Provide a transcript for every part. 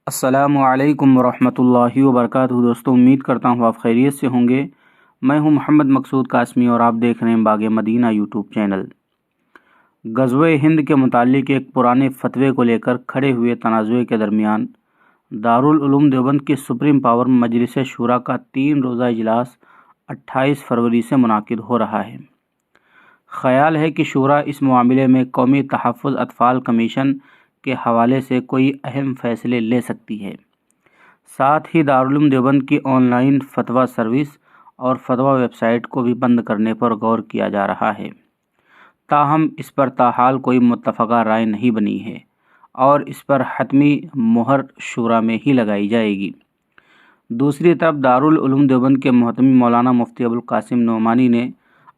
السلام علیکم ورحمۃ اللہ وبرکاتہ دوستوں، امید کرتا ہوں آپ خیریت سے ہوں گے۔ میں ہوں محمد مقصود قاسمی اور آپ دیکھ رہے ہیں باغ مدینہ یوٹیوب چینل۔ غزوہ ہند کے متعلق ایک پرانے فتوے کو لے کر کھڑے ہوئے تنازع کے درمیان دارالعلوم دیوبند کی سپریم پاور مجلس شورا کا 3 روزہ اجلاس 28 فروری سے منعقد ہو رہا ہے۔ خیال ہے کہ شورا اس معاملے میں قومی تحفظ اطفال کمیشن کے حوالے سے کوئی اہم فیصلے لے سکتی ہے۔ ساتھ ہی دارالعلوم دیوبند کی آن لائن فتویٰ سروس اور فتویٰ ویب سائٹ کو بھی بند کرنے پر غور کیا جا رہا ہے۔ تاہم اس پر تاحال کوئی متفقہ رائے نہیں بنی ہے اور اس پر حتمی مہر شورا میں ہی لگائی جائے گی۔ دوسری طرف دارالعلوم دیوبند کے محتمی مولانا مفتی ابوالقاسم نعمانی نے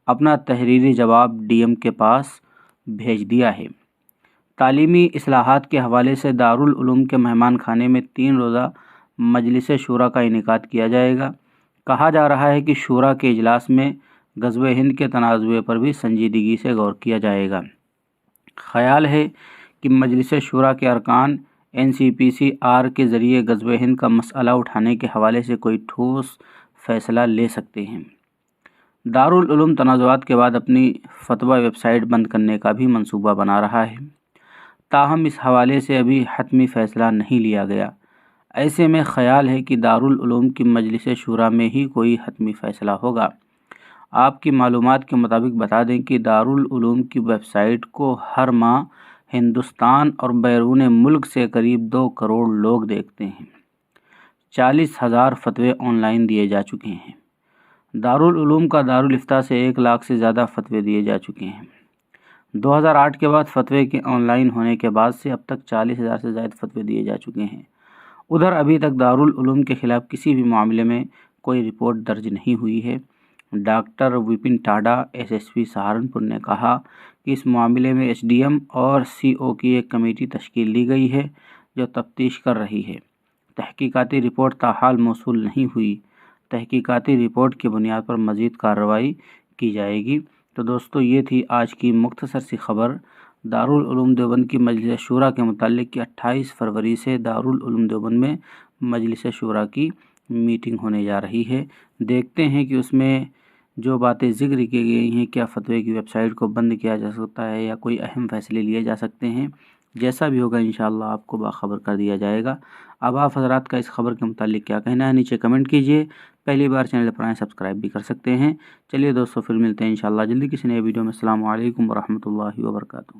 اپنا تحریری جواب ڈی ایم کے پاس بھیج دیا ہے۔ تعلیمی اصلاحات کے حوالے سے دارالعلوم کے مہمان خانے میں 3 روزہ مجلس شورا کا انعقاد کیا جائے گا۔ کہا جا رہا ہے کہ شورا کے اجلاس میں غزوہ ہند کے تنازع پر بھی سنجیدگی سے غور کیا جائے گا۔ خیال ہے کہ مجلس شورا کے ارکان NCPC-R کے ذریعے غزوہ ہند کا مسئلہ اٹھانے کے حوالے سے کوئی ٹھوس فیصلہ لے سکتے ہیں۔ دارالعلوم تنازعات کے بعد اپنی فتویٰ ویب سائٹ بند کرنے کا بھی منصوبہ بنا رہا ہے۔ تاہم اس حوالے سے ابھی حتمی فیصلہ نہیں لیا گیا۔ ایسے میں خیال ہے کہ دارالعلوم کی مجلس شورا میں ہی کوئی حتمی فیصلہ ہوگا۔ آپ کی معلومات کے مطابق بتا دیں کہ دارالعلوم کی ویب سائٹ کو ہر ماہ ہندوستان اور بیرون ملک سے قریب 2 کروڑ لوگ دیکھتے ہیں۔ 40,000 فتوے آن لائن دیے جا چکے ہیں۔ دارالعلوم کا دارالافتاء سے 1 لاکھ سے زیادہ فتوے دیے جا چکے ہیں۔ 2008 کے بعد فتوے کے آن لائن ہونے کے بعد سے اب تک 40,000 سے زائد فتوے دیے جا چکے ہیں۔ ادھر ابھی تک دارالعلوم کے خلاف کسی بھی معاملے میں کوئی رپورٹ درج نہیں ہوئی ہے۔ Doctor Vipin TADA SSP Saharanpur نے کہا کہ اس معاملے میں SDM اور CO کی ایک کمیٹی تشکیل دی گئی ہے جو تفتیش کر رہی ہے۔ تحقیقاتی رپورٹ تاحال موصول نہیں ہوئی۔ تحقیقاتی رپورٹ کی بنیاد پر مزید کارروائی کی جائے گی۔ تو دوستو، یہ تھی آج کی مختصر سی خبر دارالعلوم دیوبند کی مجلس شورا کے متعلق کہ 28 فروری سے دارالعلوم دیوبند میں مجلس شورا کی میٹنگ ہونے جا رہی ہے۔ دیکھتے ہیں کہ اس میں جو باتیں ذکر کی گئی ہیں، کیا فتوے کی ویب سائٹ کو بند کیا جا سکتا ہے یا کوئی اہم فیصلے لیے جا سکتے ہیں۔ جیسا بھی ہوگا انشاءاللہ آپ کو باخبر کر دیا جائے گا۔ اب آپ حضرات کا اس خبر کے متعلق کیا کہنا ہے، نیچے کمنٹ کیجئے۔ پہلی بار چینل پر آئیں سبسکرائب بھی کر سکتے ہیں۔ چلیے دوستو، پھر ملتے ہیں انشاءاللہ جلدی کسی نئے ویڈیو میں۔ السلام علیکم ورحمۃ اللہ وبرکاتہ۔